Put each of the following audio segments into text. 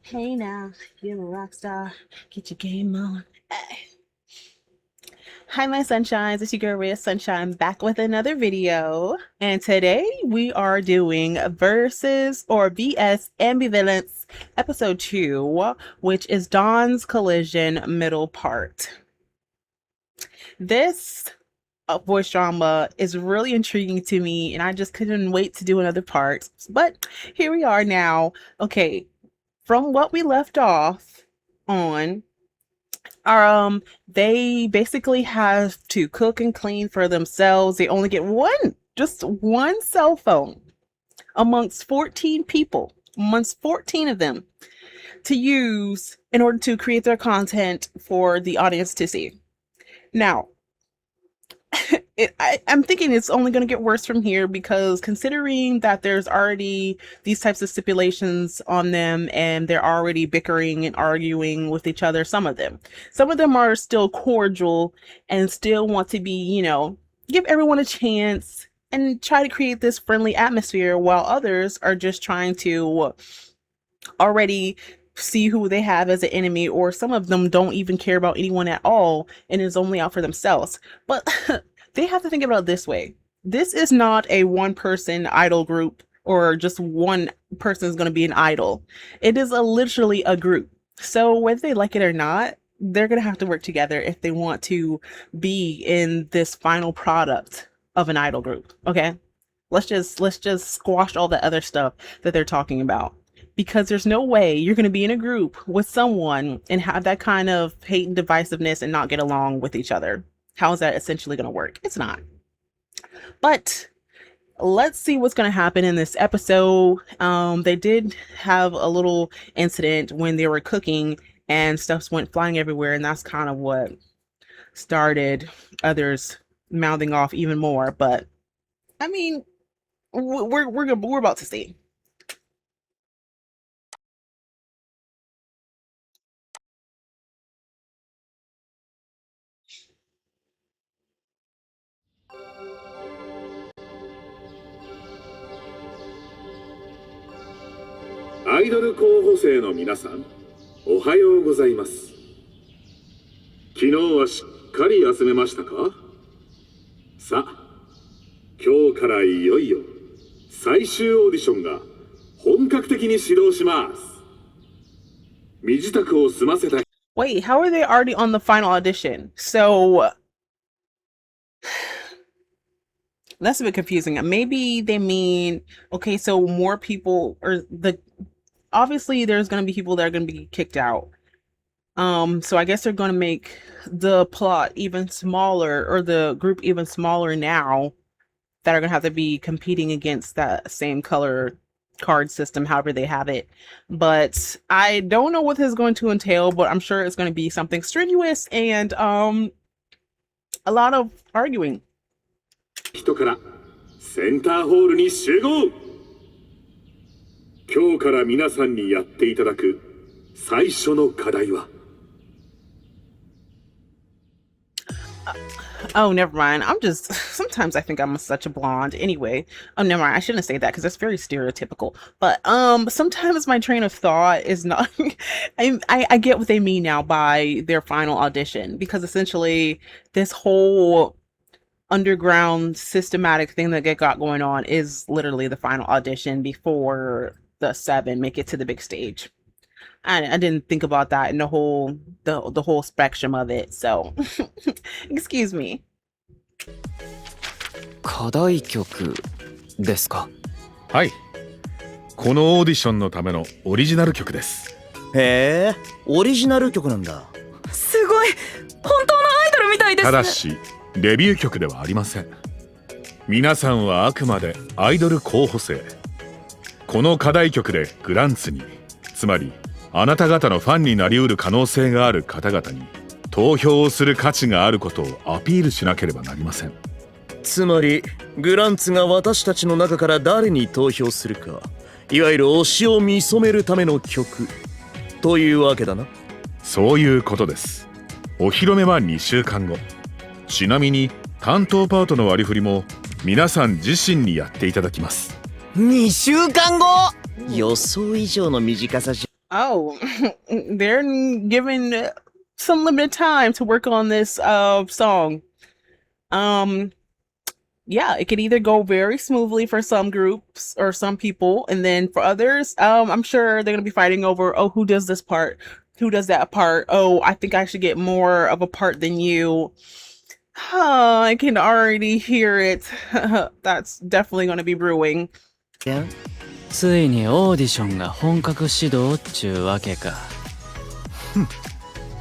Hey now, you're a rock star. Get your game on. Hey. Hi, my sunshines. It's your girl Raeofsunshyne back with another video. And today we are doing Versus or VS Ambivalence episode 2, which is Dawn's Collision middle part. This voice drama is really intriguing to me, and I just couldn't wait to do another part. But here we are now. Okay, from what we left off on, they basically have to cook and clean for themselves. They only get just one cell phone amongst 14 people, amongst 14 of them to use in order to create their content for the audience to see. Now, I'm thinking it's only going to get worse from here, because considering that there's already these types of stipulations on them and they're already bickering and arguing with each other, some of them are still cordial and still want to be, give everyone a chance and try to create this friendly atmosphere, while others are just trying to already see who they have as an enemy, or some of them don't even care about anyone at all and is only out for themselves. But they have to think about it this way. This is not a one-person idol group, or just one person is going to be an idol. It is literally a group. So whether they like it or not, they're going to have to work together if they want to be in this final product of an idol group. Okay, let's just squash all the other stuff that they're talking about, because there's no way you're going to be in a group with someone and have that kind of hate and divisiveness and not get along with each other. How is that essentially going to work? It's not. But let's see what's going to happen in this episode. They did have a little incident when they were cooking and stuff went flying everywhere, and that's kind of what started others mouthing off even more. But I mean, we're about to see. Idol 候補生の皆さん、おはようございます。昨日はしっかり休めましたか？さあ、今日からいよいよ最終オーディションが本格的に始動します。身支度を済ませた。Wait, how are they already on the final audition? So that's a bit confusing. Maybe they mean, okay, so more people, or obviously there's going to be people that are going to be kicked out. So I guess they're going to make the plot even smaller, or the group even smaller now, that are going to have to be competing against that same color card system, however they have it. But I don't know what this is going to entail, but I'm sure it's going to be something strenuous and a lot of arguing. 人からセンターホールに集合。今日から皆さんにやっていただく最初の課題は。Oh, never mind. Sometimes I think I'm such a blonde. Anyway, oh, never mind. I shouldn't say that because that's very stereotypical. But sometimes my train of thought is not. I get what they mean now by their final audition, because essentially this whole underground systematic thing that they got going on is literally the final audition before the 7 make it to the big stage. I didn't think about that in the whole spectrum of it, so excuse me. 課題曲ですか？はい。このオーディションのためのオリジナル曲です。へえ、オリジナル曲なんだ。すごい、本当のアイドルみたいです。ただしデビュー曲ではありません。皆さんはあくまでアイドル候補生。この課題曲でグランツに、つまりあなた方のファンになりうる可能性がある方々に投票をする価値があることをアピールしなければなりません。つまりグランツが私たちの中から誰に投票するか、いわゆる推しを見初めるための曲というわけだな。そういうことです。お披露目は2週間後。ちなみに担当パートの割り振りも皆さん自身にやっていただきます。2週間後？予想以上の短さじゃ。Oh, they're given some limited time to work on this song. Um, yeah, it could either go very smoothly for some groups or some people, and then for others, I'm sure they're gonna be fighting over, oh, who does this part? Who does that part? Oh, I think I should get more of a part than you. I can already hear it. That's definitely gonna be brewing. ついにオーディションが本格始動っちゅうわけか。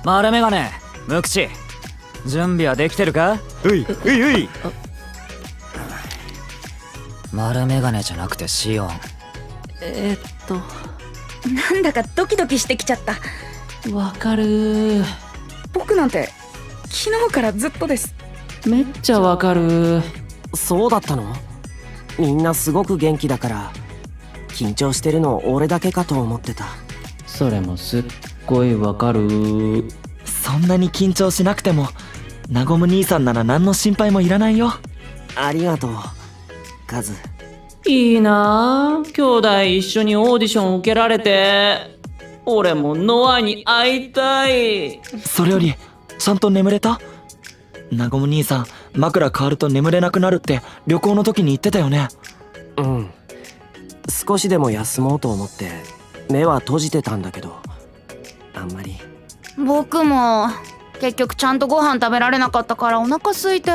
丸メガネ、無口、準備はできてるか？ういうい。丸メガネじゃなくてシオン。なんだかドキドキしてきちゃった。わかる。僕なんて昨日からずっとです。めっちゃわかる。そうだったの？みんなすごく元気だから緊張してるの俺だけかと思ってた。それもすっごいわかる。そんなに緊張しなくてもなごむ兄さんなら何の心配もいらないよ。ありがとうカズ。いいなあ、兄弟一緒にオーディション受けられて。俺もノアに会いたい。それよりちゃんと眠れた？なごむ兄さん枕変わると眠れなくなるって旅行の時に言ってたよね。うん、少しでも休もうと思って目は閉じてたんだけど、あんまり。僕も結局ちゃんとご飯食べられなかったからお腹空いて。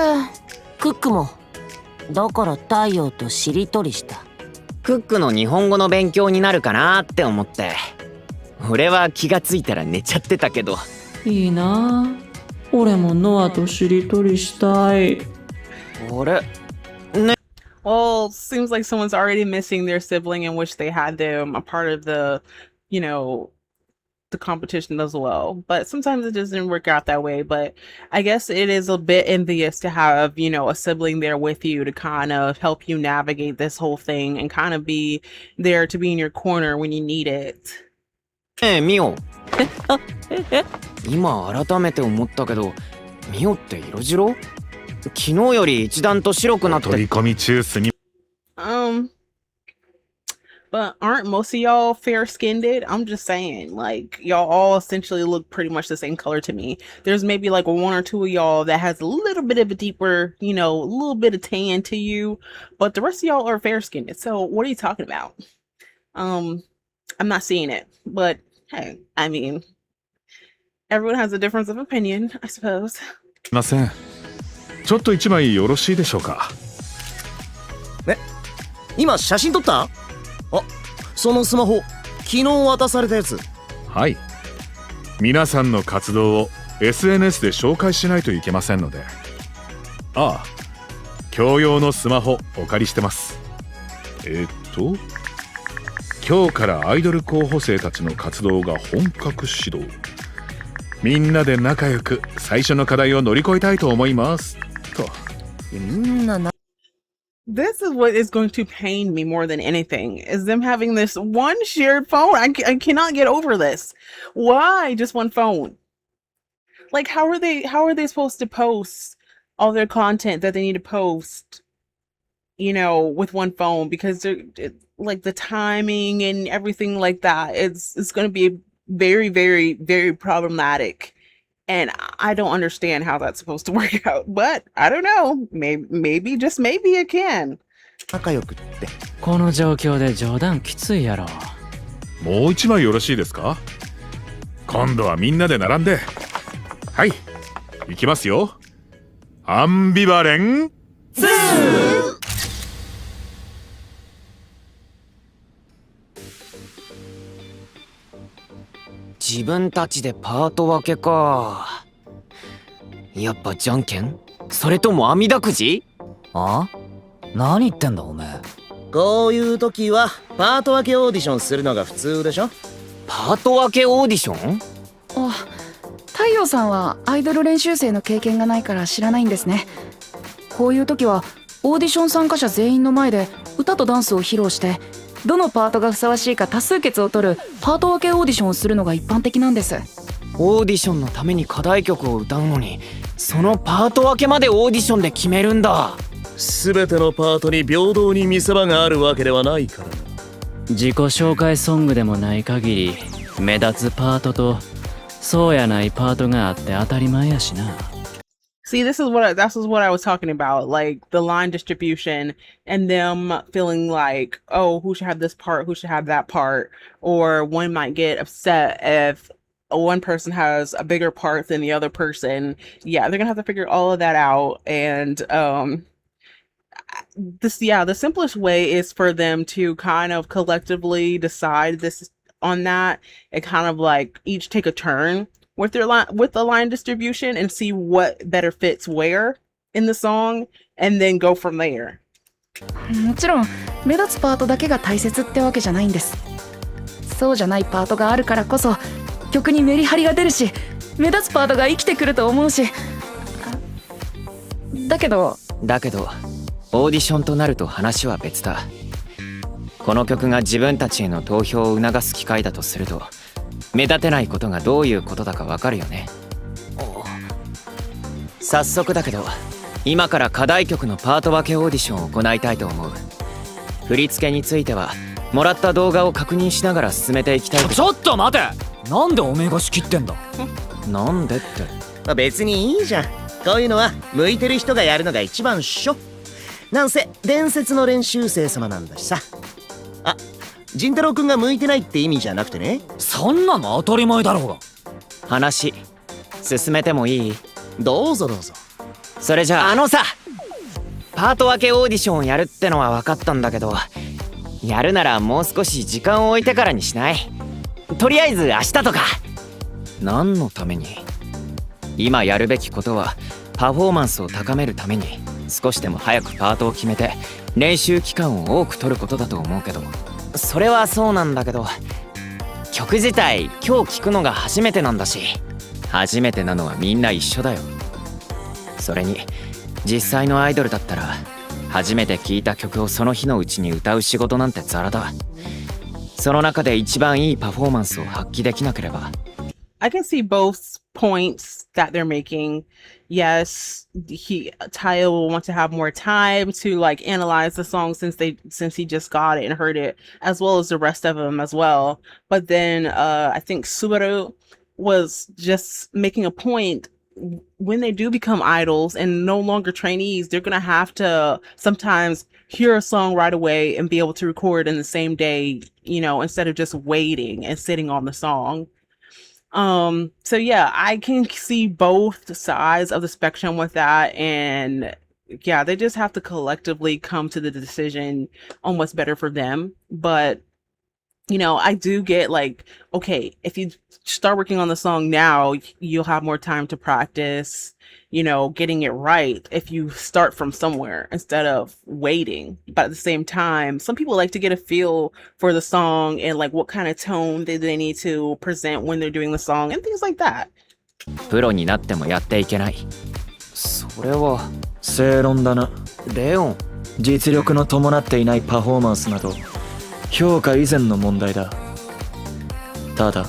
クックもだから太陽としりとりした。クックの日本語の勉強になるかなって思って。俺は気がついたら寝ちゃってたけど。いいなあ、俺もノアとしりとりしたい。あれ？ Well, seems like someone's already missing their sibling and wish they had them a part of the, the competition as well. But sometimes it doesn't work out that way. But I guess it is a bit envious to have, a sibling there with you to kind of help you navigate this whole thing and kind of be there to be in your corner when you need it. ミオ。今改めて思ったけど、ミオって色白？昨日より一段と白くなって。取り込み中枢に。But aren't most of y'all fair-skinned? I'm just saying, like, y'all all essentially look pretty much the same color to me. There's maybe like one or two of y'all that has a little bit of a deeper, a little bit of tan to you, but the rest of y'all are fair-skinned. So what are you talking about? I'm not seeing it, but hey, I mean, everyone has a difference of opinion, I suppose. すいません。ちょっと一枚よろしいでしょうか。今写真撮った？あ、そのスマホ昨日渡されたやつ。はい。皆さんの活動を SNS で紹介しないといけませんので。ああ、共用のスマホお借りしてます。今日からアイドル候補生たちの活動が本格始動。みんなで仲良く最初の課題を乗り越えたいと思いますと。みんなThis is what is going to pain me more than anything, is them having this one shared phone. I cannot get over this. Why just one phone? Like, how are they supposed to post all their content that they need to post, with one phone? Because like the timing and everything like that, it's going to be very, very, very problematic. And I don't understand how that's supposed to work out, but I don't know. Maybe, just maybe it can. 仲良くって。この状況で冗談きついやろ。もう一枚よろしいですか？今度はみんなで並んで。はい、いきますよ。アンビバレンス。自分たちでパート分けか。やっぱじゃんけん？それとも網だくじ？あ？何言ってんだおめえ。こういう時はパート分けオーディションするのが普通でしょ。パート分けオーディション？あ、太陽さんはアイドル練習生の経験がないから知らないんですね。こういう時はオーディション参加者全員の前で歌とダンスを披露してどのパートがふさわしいか多数決を取るパート分けオーディションをするのが一般的なんです。オーディションのために課題曲を歌うのにそのパート分けまでオーディションで決めるんだ。全てのパートに平等に見せ場があるわけではないからな。自己紹介ソングでもない限り目立つパートとそうやないパートがあって当たり前やしな。See, this is what I was talking about, like the line distribution and them feeling like, oh, who should have this part, who should have that part, or one might get upset if one person has a bigger part than the other person. Yeah, they're gonna have to figure all of that out, and the simplest way is for them to kind of collectively decide this on that and kind of like each take a turn with the line distribution and see what better fits where in the song and then go from there. もちろん目立つパートだけが大切ってわけじゃないんです。そうじゃないパートがあるからこそ曲にメリハリが出るし、目立つパートが生きてくると思うし。だけどオーディションとなると話は別だ。この曲が自分たちへの投票を促す機会だとすると、目立てないことがどういうことだかわかるよね。早速だけど、今から課題曲のパート分けオーディションを行いたいと思う。振り付けについてはもらった動画を確認しながら進めていきたいけど。ちょっと待て、なんでおめえが仕切ってんだ。なんでって。別にいいじゃん。こういうのは向いてる人がやるのが一番っしょ。なんせ伝説の練習生様なんだしさ。あ、仁太郎くんが向いてないって意味じゃなくてね。そんなの当たり前だろうが。話進めてもいい？どうぞどうぞ。それじゃあさ、パート分けオーディションをやるってのは分かったんだけど、やるならもう少し時間を置いてからにしない？とりあえず明日とか。何のために？今やるべきことはパフォーマンスを高めるために少しでも早くパートを決めて練習期間を多く取ることだと思うけど。それはそうなんだけど、曲自体今日聴くのが初めてなんだし、初めてなのはみんな一緒だよ。それに実際のアイドルだったら初めて聴いた曲をその日のうちに歌う仕事なんてザラだ。その中で一番いいパフォーマンスを発揮できなければ。I can see both points that they're making. Yes, Tayo will want to have more time to like analyze the song since he just got it and heard it, as well as the rest of them as well. But then I think Subaru was just making a point. When they do become idols and no longer trainees, they're gonna have to sometimes hear a song right away and be able to record in the same day, instead of just waiting and sitting on the song. So yeah, I can see both sides of the spectrum with that, and yeah, they just have to collectively come to the decision on what's better for them. But I do get like, okay, if you start working on the song now, you'll have more time to practice, getting it right if you start from somewhere instead of waiting. But at the same time, some people like to get a feel for the song and like what kind of tone they need to present when they're doing the song and things like that. プロになってもやっていけない。それは正論だな。レオン。実力の伴っていないパフォーマンスなど評価以前の問題だ。ただ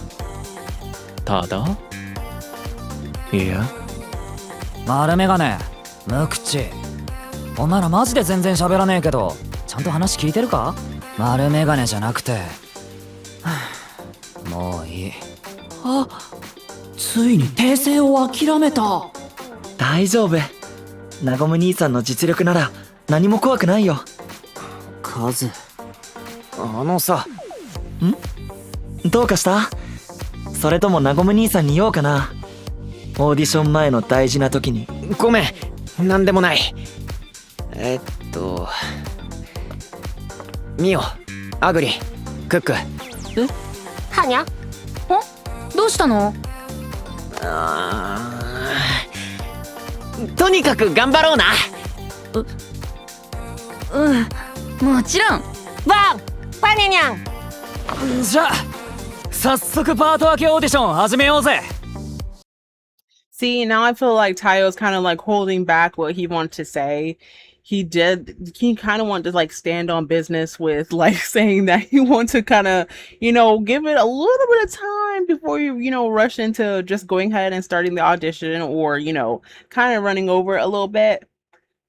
いや、丸メガネ、無口。お前らマジで全然喋らねえけど、ちゃんと話聞いてるか？丸メガネじゃなくて。もういい。あ、ついに訂正を諦めた。大丈夫。なごむ兄さんの実力なら何も怖くないよ。カズ。さ。どうかした？それともなごむ兄さんに言おうかな。オーディション前の大事な時に。ごめん、なんでもない。ミオ、アグリ、クック。はにゃ？どうしたの？とにかく頑張ろうな。もちろん。パニャニャン。じゃあ早速パート分けオーディション始めようぜ。See, now I feel like Tayo's kind of like holding back what he wanted to say. He kind of wanted to like stand on business with like saying that he wants to kind of, give it a little bit of time before you, rush into just going ahead and starting the audition or, kind of running over a little bit.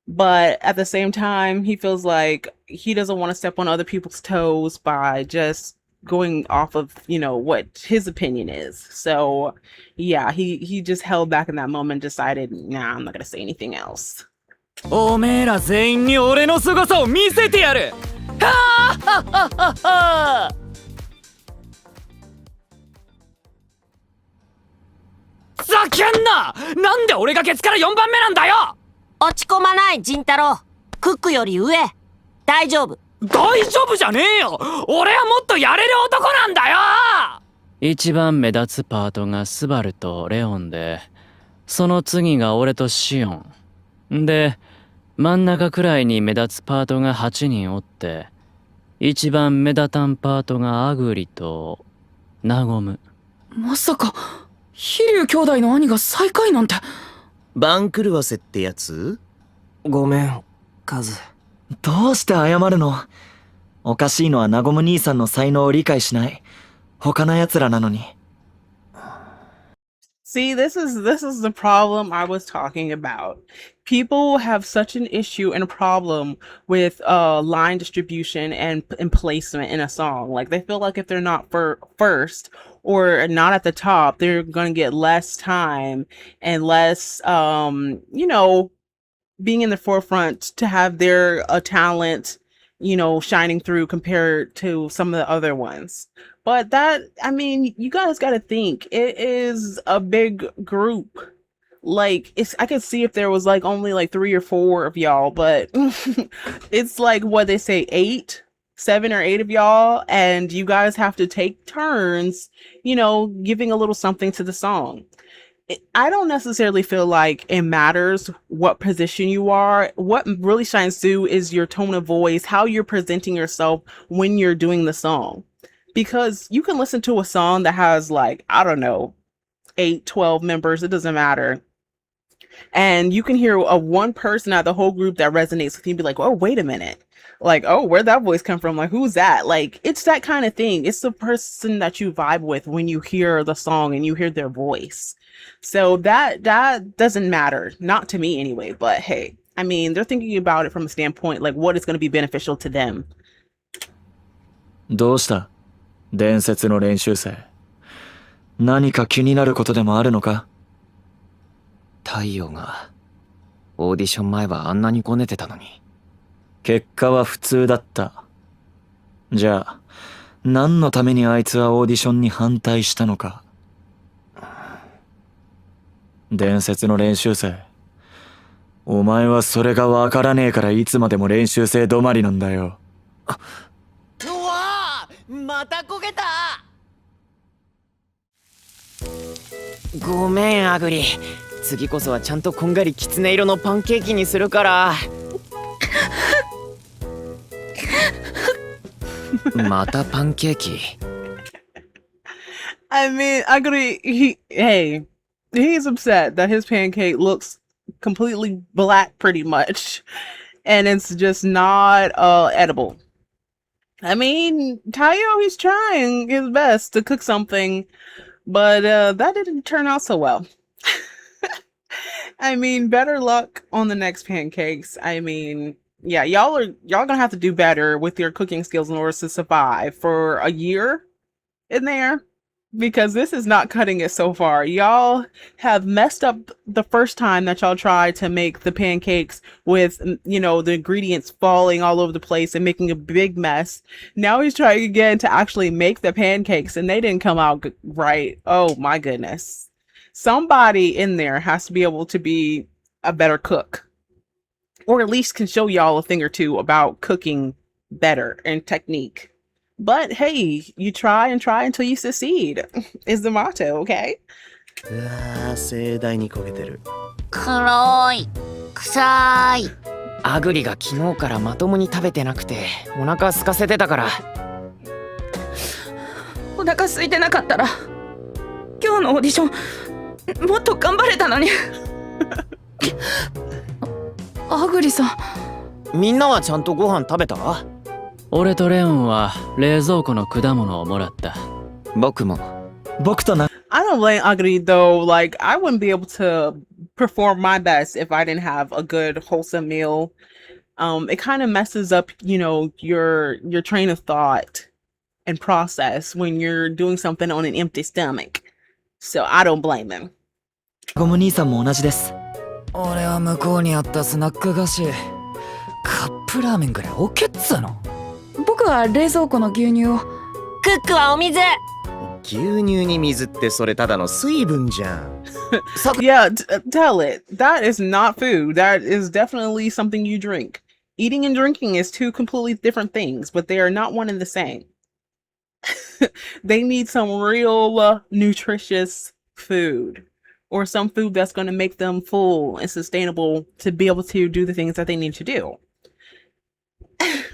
But at the same time, he feels like he doesn't want to step on other people's toes by just going off of, what his opinion is. So yeah, he just held back in that moment, decided, nah, I'm not gonna say anything else. おめえら全員に俺の凄さを見せてやる。はーはっはっはっは。ふざけんな。なんで俺がケツから4番目なんだよ。落ち込まないジンタロウ。クックより上。大丈夫。大丈夫じゃねえよ。俺はもっとやれる男なんだよ。一番目立つパートがスバルとレオンで、その次が俺とシオンで、真ん中くらいに目立つパートが8人おって、一番目立たんパートがアグリとナゴム。まさか飛龍兄弟の兄が最下位なんて。番狂わせってやつ？ごめんカズ。どうして謝るの？おかしいのはナゴム兄さんの才能を理解しない他の奴らなのに。See, this is the problem I was talking about. People have such an issue and a problem with line distribution and placement in a song. Like they feel like if they're not first or not at the top, they're gonna get less time and less being in the forefront to have their talent, shining through compared to some of the other ones. But you guys got to think it is a big group. Like I could see if there was like only like 3 or 4 of y'all, but it's like what they say, 7 or 8 of y'all, and you guys have to take turns, giving a little something to the song. I don't necessarily feel like it matters what position you are. What really shines through is your tone of voice, how you're presenting yourself when you're doing the song. Because you can listen to a song that has like, I don't know, 8, 12 members, it doesn't matter. And you can hear one person out of the whole group that resonates with you and be like, oh, wait a minute. Like, oh, where'd that voice come from? Like, who's that? Like, it's that kind of thing. It's the person that you vibe with when you hear the song and you hear their voice. So that doesn't matter. Not to me anyway. But hey, they're thinking about it from a standpoint, like what is going to be beneficial to them. どうした？伝説の練習生。何か気になることでもあるのか？太陽がオーディション前はあんなにこねてたのに。結果は普通だった。じゃあ、何のためにあいつはオーディションに反対したのか。伝説の練習生。お前はそれがわからねえからいつまでも練習生止まりなんだよ。うわー、また焦げた。ごめんアグリ。次こそはちゃんとこんがりきつね色のパンケーキにするから。またパンケーキ。He's upset that his pancake looks completely black pretty much. And it's just not edible. Tayo, he's trying his best to cook something, but that didn't turn out so well. Better luck on the next pancakes. Yeah, y'all gonna have to do better with your cooking skills in order to survive for a year in there, because this is not cutting it so far. Y'all have messed up the first time that y'all tried to make the pancakes with, the ingredients falling all over the place and making a big mess. Now he's trying again to actually make the pancakes and they didn't come out right. Oh my goodness. Somebody in there has to be able to be a better cook, or at least can show y'all a thing or two about cooking better and technique. But hey, you try and try until you succeed is the motto, okay? うわー、盛大に焦げてる。黒い。臭い。アグリが昨日からまともに食べてなくてお腹空かせてたから。お腹空いてなかったら今日のオーディションもっと頑張れたのに。アグリさん。みんなはちゃんとご飯食べた？俺とレオンは冷蔵庫の果物をもらった。僕も。僕とな。I don't blame Agri though. Like, I wouldn't be able to perform my best if I didn't have a good wholesome meal. It kind of messes up, your train of thought and process when you're doing something on an empty stomach. So I don't blame him. ゴム兄さんも同じです。俺は向こうにあったスナック菓子カップラーメンぐらい置けっつうの。僕は冷蔵庫の牛乳を。クックはお水。牛乳に水ってそれただの水分じゃん。Yeah, tell it. That is not food. That is definitely something you drink. Eating and drinking is two completely different things, but they are not one and the same. They need some real nutritious food, or some food that's going to make them full and sustainable to be able to do the things that they need to do.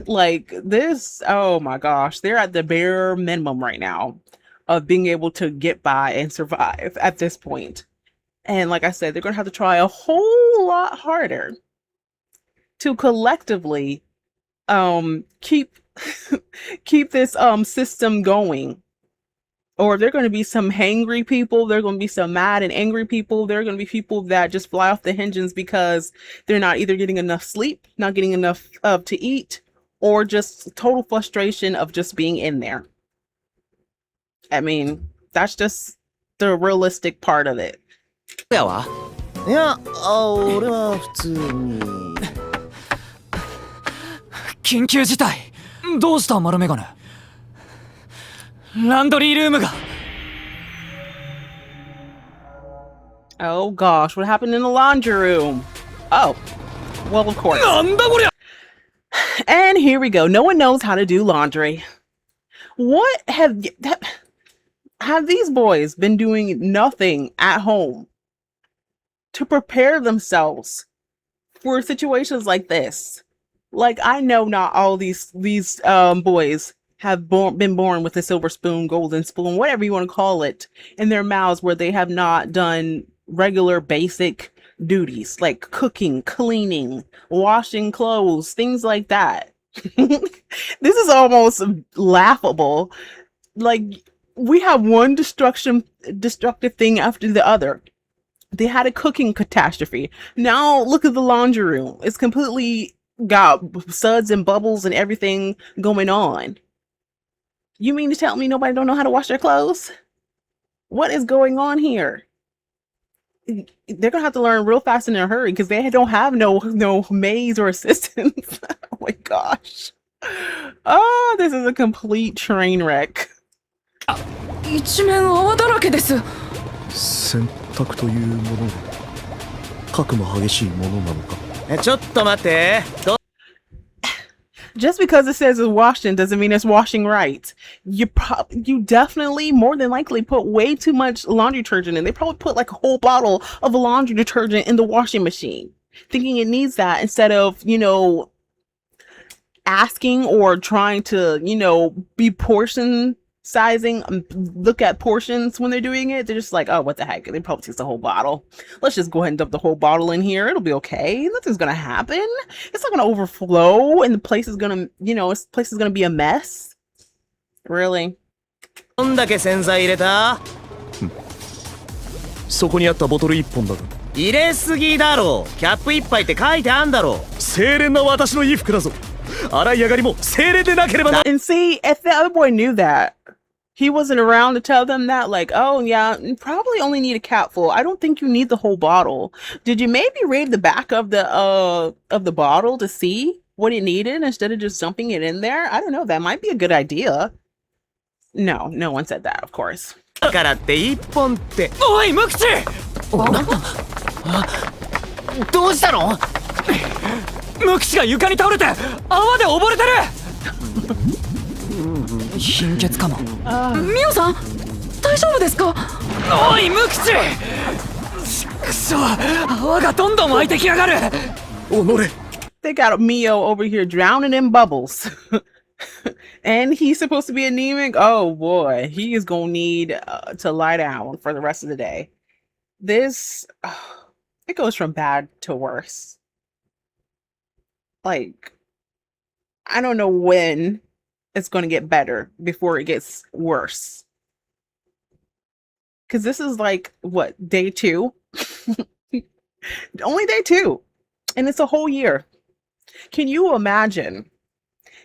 Like this, oh my gosh, they're at the bare minimum right now of being able to get by and survive at this point. And like I said, they're going to have to try a whole lot harder to collectively keep keep this system going. Or they're going to be some hangry people, they're going to be some mad and angry people, there are going to be people that just fly off the hinges because they're not either getting enough sleep, not getting enough to eat, or just total frustration of just being in there. I mean, that's just the realistic part of it. いや、俺は普通に。緊急事態。どうした丸メガネ。ランドリールームが。Oh gosh, what happened in the laundry room? Oh, well, of course. なんだこりゃ。 And here we go. No one knows how to do laundry. What have these boys been doing nothing at home to prepare themselves for situations like this? Like, I know not all these boys have been born with a silver spoon, golden spoon, whatever you want to call it, in their mouths where they have not done regular basic duties like cooking, cleaning, washing clothes, things like that. This is almost laughable. Like, we have one destructive thing after the other. They had a cooking catastrophe. Now look at the laundry room. It's completely got suds and bubbles and everything going on. You mean to tell me nobody don't know how to wash their clothes? What is going on here? They're gonna have to learn real fast in a hurry because they don't have no maids or assistants. Oh my gosh. Oh, this is a complete train wreck. 一面泡だらけです。洗濯というものは核も激しいものなのか。ちょっと待って。Just because it says it's washing doesn't mean it's washing right. You definitely, more than likely, put way too much laundry detergent in. They probably put like a whole bottle of laundry detergent in the washing machine, thinking it needs that instead of, asking or trying to, be portion sizing, look at portions when they're doing it. They're just like, oh, what the heck? They probably takes the whole bottle. Let's just go ahead and dump the whole bottle in here. It'll be okay. Nothing's gonna happen. It's not gonna overflow, and the place is gonna, this place is gonna be a mess. Really? どんだけ洗剤入れた？そこにあったボトル1本だが。入れすぎだろ。キャップ1杯って書いてあんだろ。清廉な私の衣服だぞ。洗い上がりも清廉でなければな。And see, if the other boy knew that, he wasn't around to tell them that, like, oh yeah, you probably only need a capful. I don't think you need the whole bottle. Did you maybe read the back of the bottle to see what it needed instead of just dumping it in there? I don't know. That might be a good idea. No one said that, of course. だからって1本って。おい、無口！どうしたの？無口が床に倒れて泡で溺れてる。貧血かも。ミオさん、大丈夫ですか？おい、無口！くそ、泡がどんどん湧いてきやがる。They got Mio over here drowning in bubbles. And he's supposed to be anemic. Oh boy, he is gonna need to lie down for the rest of the day. This, it goes from bad to worse. Like, I don't know when it's going to get better before it gets worse. Because this is like, what, day 2? Only day 2. And it's a whole year. Can you imagine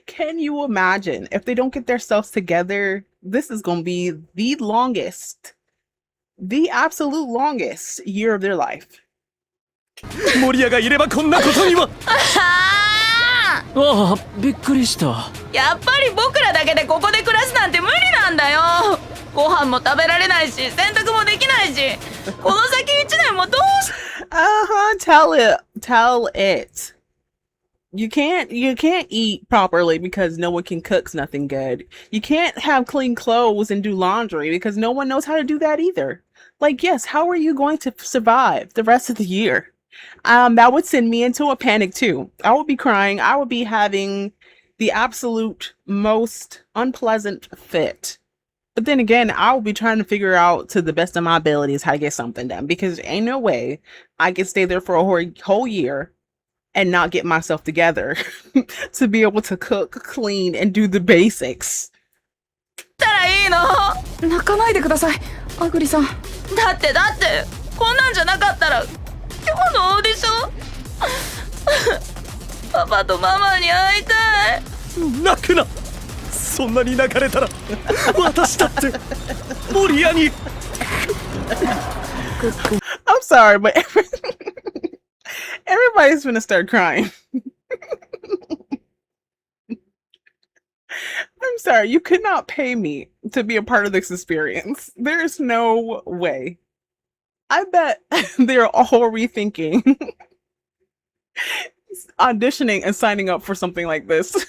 Can you imagine if they don't get themselves together? This is going to be the absolute longest year of their life. モリアがいればこんなことには。ああ、びっくりした。やっぱり僕らだけでここで暮らすなんて無理なんだよ。ご飯も食べられないし、洗濯もできないし、この先1年もどうし。Tell it. You can't eat properly because no one can cook nothing good. You can't have clean clothes and do laundry because no one knows how to do that either. Like, yes, how are you going to survive the rest of the year? That would send me into a panic too. I would be crying. I would be having the absolute most unpleasant fit. But then again, I will be trying to figure out to the best of my abilities how to get something done, because ain't no way I can stay there for a whole year and not get myself together to be able to cook, clean, and do the basics. たらいいの？泣かないでください、アグリさん。だってこんなんじゃなかったら今日のオーディションパパとママに会いたい。泣くな。そんなに泣かれたら私だってモリアに。I'm sorry, but everybody's gonna start crying. I'm sorry, you could not pay me to be a part of this experience. There's no way. I bet they're all rethinking auditioning and signing up for something like this.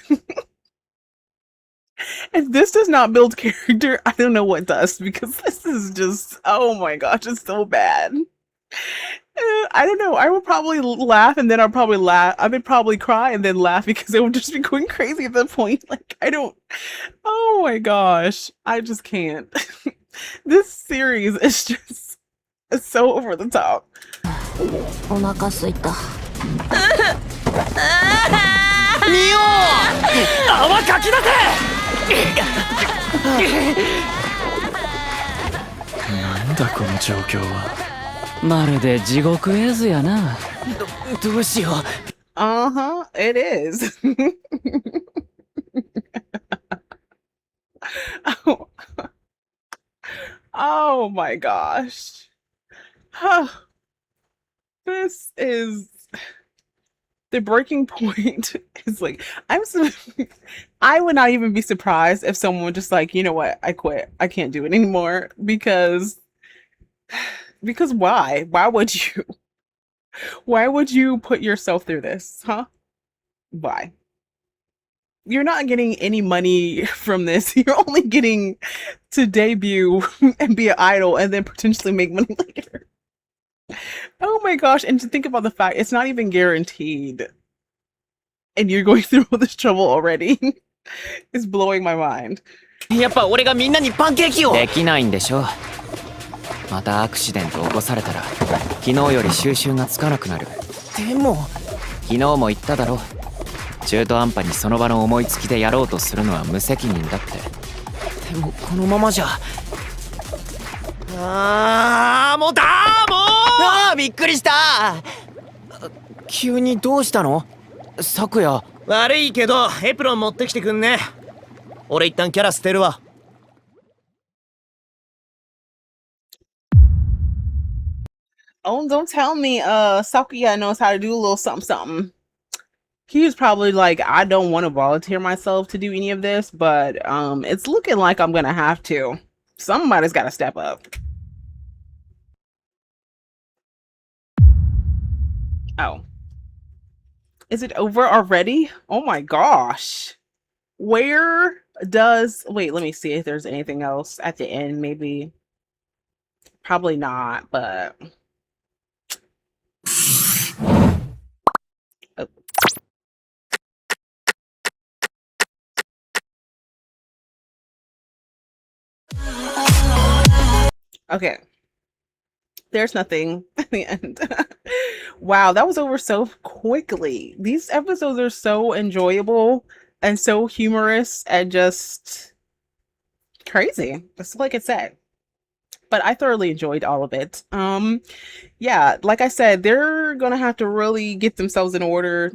If this does not build character, I don't know what does, because this is just, oh my gosh, it's so bad. I don't know. I would probably laugh and then I would probably cry and then laugh because it would just be going crazy at that point. Like, oh my gosh. I just can't. This series is just so over the top. お腹すいた。見よう。泡かき出せ。なんだこの状況は。まるで地獄絵図やな。どうしよう。It is. Oh my gosh. This is the breaking point. Is like, I would not even be surprised if someone was just like, you know what, I quit. I can't do it anymore, because why? Why would you? Why would you put yourself through this? Huh? Why? You're not getting any money from this. You're only getting to debut and be an idol and then potentially make money later. Oh my gosh. And to think about the fact it's not even guaranteed. And you're going through all this trouble already. It's blowing my mind. やっぱ俺がみんなにパンケーキを。できないんでしょ。またアクシデント起こされたら昨日より収拾がつかなくなる。でも昨日も言っただろ。中途半端にその場の思いつきでやろうとするのは無責任だって。でもこのままじゃ。もうびっくりした。急にどうしたの？昨夜。悪いけどエプロン持ってきてくんね。俺一旦キャラ捨てるわ。Oh, don't tell me Sakuya knows how to do a little something. He was probably like, I don't want to volunteer myself to do any of this, but it's looking like I'm gonna have to. Somebody's gotta step up. Oh. Is it over already? Oh my gosh. Wait, let me see if there's anything else at the end, maybe. Probably not, but oh. Okay. There's nothing at the end. Wow, that was over so quickly. These episodes are so enjoyable and so humorous and just crazy. Just like it said. But I thoroughly enjoyed all of it. Yeah, like I said, they're gonna have to really get themselves in order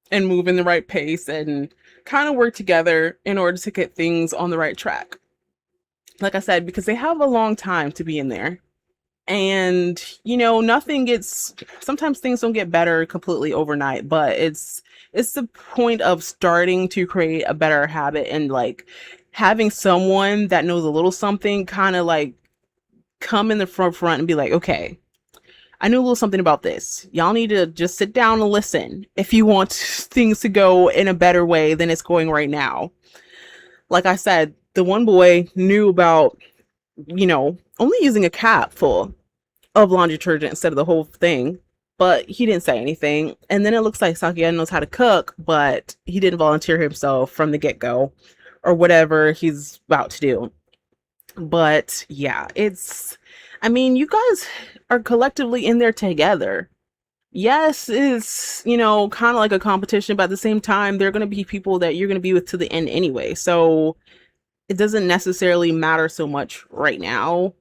and move in the right pace and kind of work together in order to get things on the right track. Like I said, because they have a long time to be in there. And, sometimes things don't get better completely overnight, but it's the point of starting to create a better habit and like having someone that knows a little something kind of like come in the front and be like, okay, I know a little something about this. Y'all need to just sit down and listen if you want things to go in a better way than it's going right now. Like I said, the one boy knew about, only using a cap full of laundry detergent instead of the whole thing, but he didn't say anything. And then it looks like Sakia knows how to cook, but he didn't volunteer himself from the get-go or whatever he's about to do. But yeah, you guys are collectively in there together. Yes, it's, kind of like a competition, but at the same time, they're going to be people that you're going to be with to the end anyway. So it doesn't necessarily matter so much right now,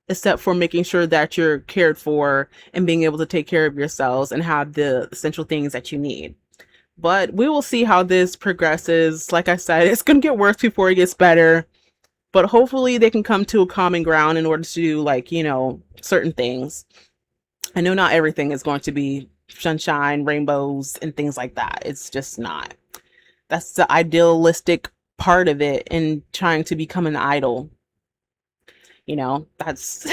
except for making sure that you're cared for and being able to take care of yourselves and have the essential things that you need. But we will see how this progresses. Like I said, it's going to get worse before it gets better. But hopefully they can come to a common ground in order to do, certain things. I know not everything is going to be sunshine, rainbows, and things like that. It's just not. That's the idealistic part of it in trying to become an idol. That's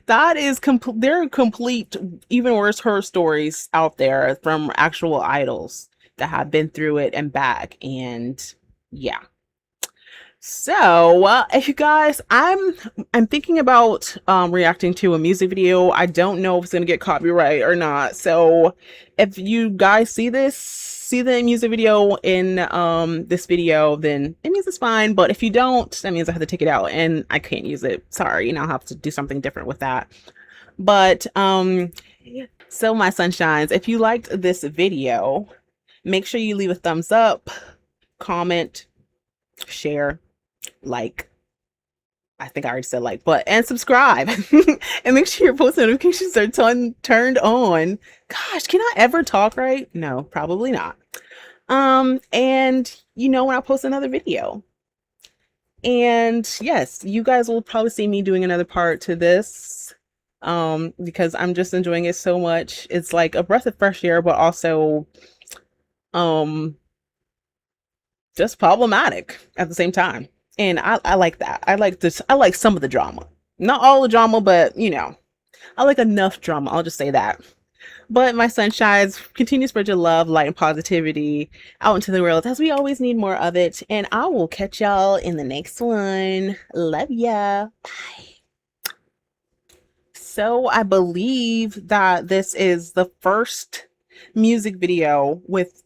that is there are complete, even worse horror stories out there from actual idols that have been through it and back. And yeah. So, if you guys, I'm thinking about reacting to a music video. I don't know if it's gonna get copyright or not. So, if you guys see the music video in this video, then it means it's fine. But if you don't, that means I have to take it out and I can't use it. Sorry, I'll have to do something different with that. But so my sunshines, if you liked this video, make sure you leave a thumbs up, comment, share, like, I think I already said like, and subscribe and make sure your post notifications are turned on. Gosh, can I ever talk right? No, probably not. And when I post another video. And yes, you guys will probably see me doing another part to this because I'm just enjoying it so much. It's like a breath of fresh air, but also just problematic at the same time. And I like that. I like some of the drama. Not all the drama, but I like enough drama. I'll just say that. But my sunshines, continue to spread your love, light, and positivity out into the world, as we always need more of it. And I will catch y'all in the next one. Love ya. Bye. So I believe that this is the first music video with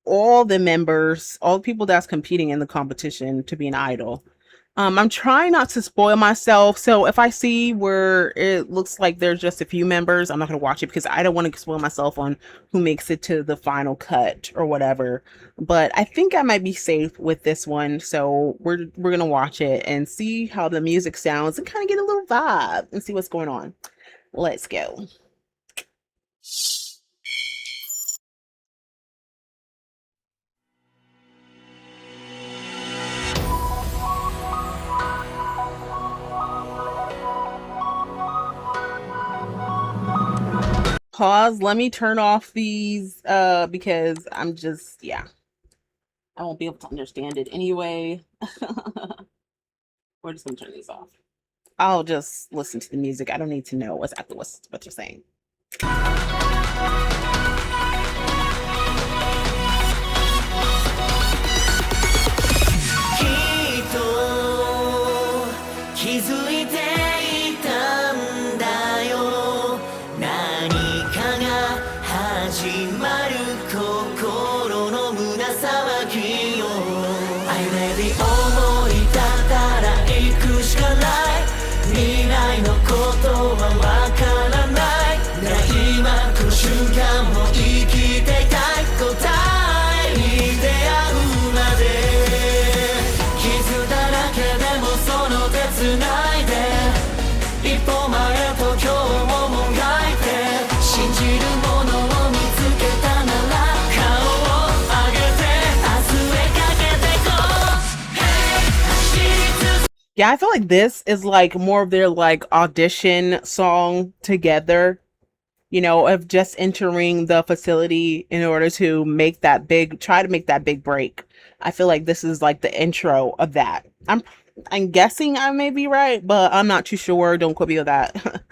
all the members, all the people that's competing in the competition to be an idol. I'm trying not to spoil myself, so if I see where it looks like there's just a few members, I'm not going to watch it because I don't want to spoil myself on who makes it to the final cut or whatever. But I think I might be safe with this one, so we're going to watch it and see how the music sounds and kind of get a little vibe and see what's going on. Let's go. Pause. Let me turn off these because I'm just, I won't be able to understand it anyway. We're just gonna turn these off. I'll just listen to the music. I don't need to know exactly what you're saying. 繋いで Yeah, I feel like this is like more of their like audition song together, you know, of just entering the facility in order to make that big, try to make that big break. I feel like this is like the intro of that. I'm guessing I may be right, but I'm not too sure. Don't quote me on that.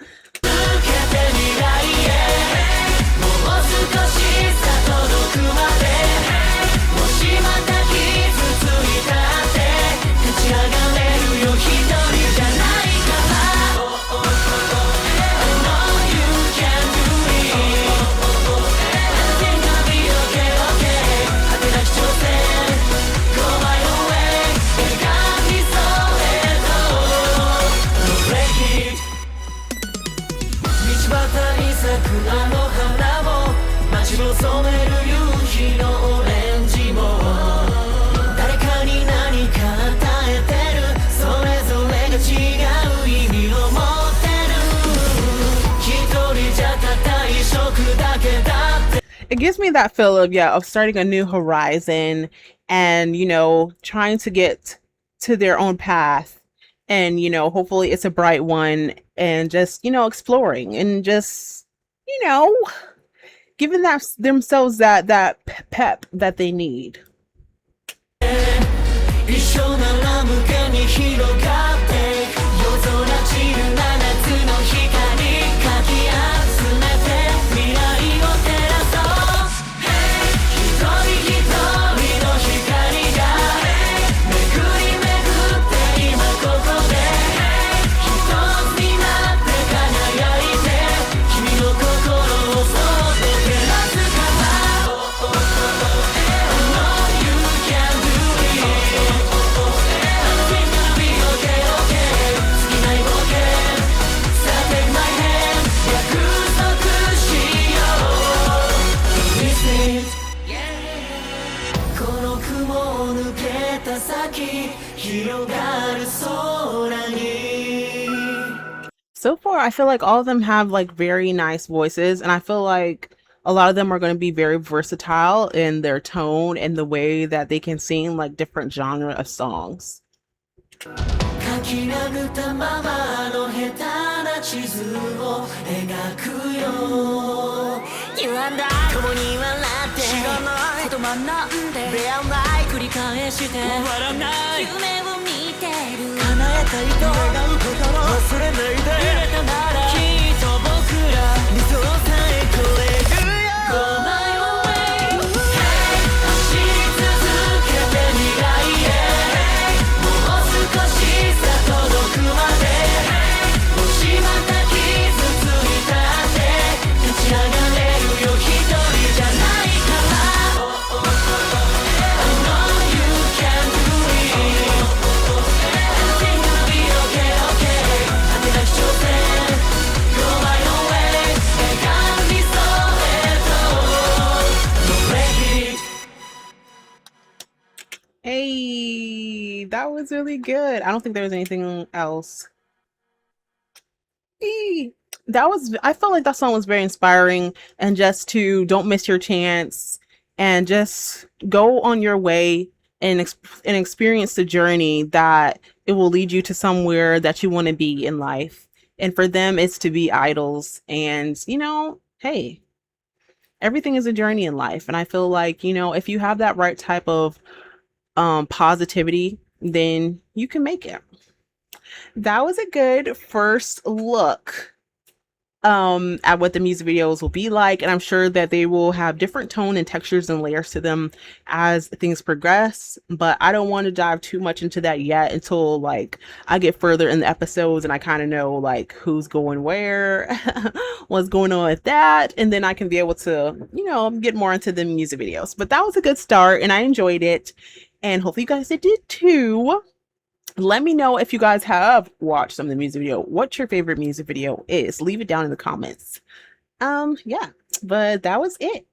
'It gives me that feel of, yeah, of starting a new horizon and, you know, trying to get to their own path. And, you know, hopefully it's a bright one and just, you know, exploring and just, you know, giving themselves that pep that they need. So far, I feel like all of them have like very nice voices, and I feel like a lot of them are going to be very versatile in their tone and the way that they can sing like different genre of songs. 書き殴ったままの下手な地図を描くよ You and I 共に笑って知らないこと学んで出会わない繰り返して終わらない夢を見てる叶えたいと願う心忘れないで入れたならきっと僕ら理想さえ超えるよ Go my way 走り続けて未来へもう少しさ届くまでもしまた傷ついたって立ち上がれるよ一人じゃないから I know you can do it Everything gonna be okay okay 果てなき挑戦 Go my own way 描きそうへと No break it Hey, that was really good. I don't think there was anything else. Hey, that was, I felt like that song was very inspiring, and just to don't miss your chance and just go on your way and experience the journey that it will lead you to somewhere that you want to be in life. And for them, it's to be idols. And, you know, hey, everything is a journey in life. And I feel like, you know, if you have that right type of positivity, then you can make it. That was a good first look at what the music videos will be like, and I'm sure that they will have different tone and textures and layers to them as things progress, but I don't want to dive too much into that yet until like I get further in the episodes and I kind of know like who's going where, what's going on with that, and then I can be able to, you know, get more into the music videos. But that was a good start and I enjoyed it, and hopefully you guys did too. Let me know if you guys have watched some of the music video, what your favorite music video is. Leave it down in the comments. Yeah, but that was it.